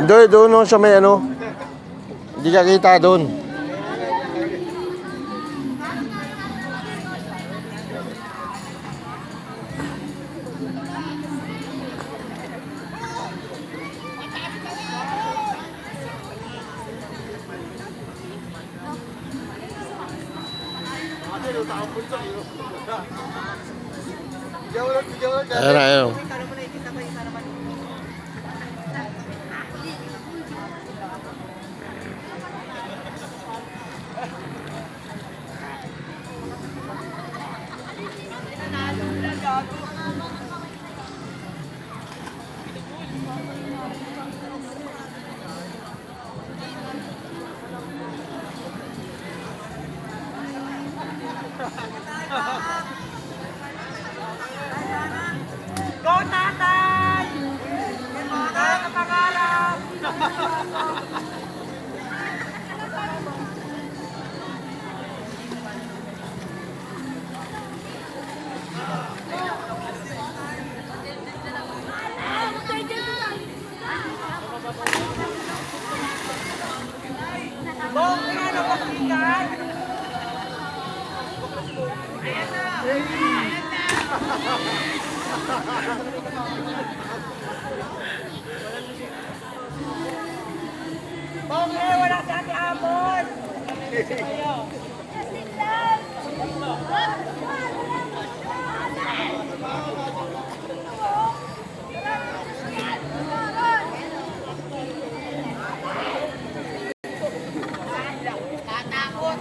Doon no, sa may ano. Hindi ka kita doon. Ayan na, ayan. Go, tatay! Kaya ka pangarap! Bong, kaya na pasikat! Ayan na! Ayan na! Bongre, wala si Ate Amon! Tatakot!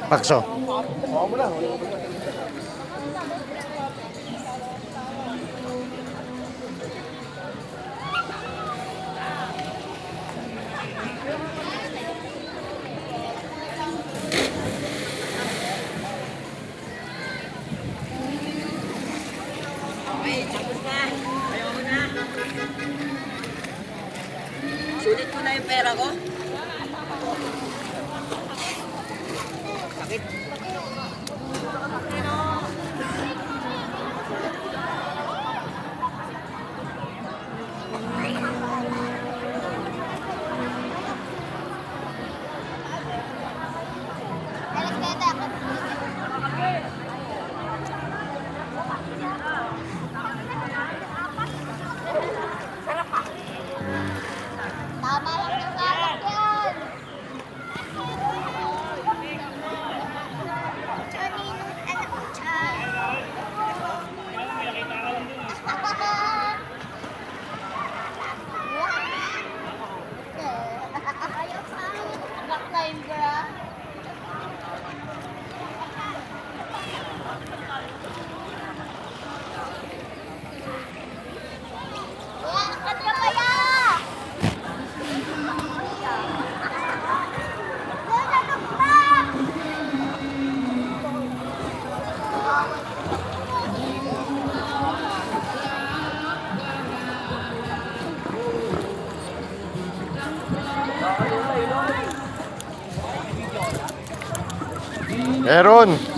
Pakso. Okay, tapos na. Ayaw mo na. Sulit ko na yung pera ko. Sakit. Tama lang yung kalak yan. Chaninong anak ko, Chan. Ayaw sa rock climber, ah. Angkat ka kaya! Meron.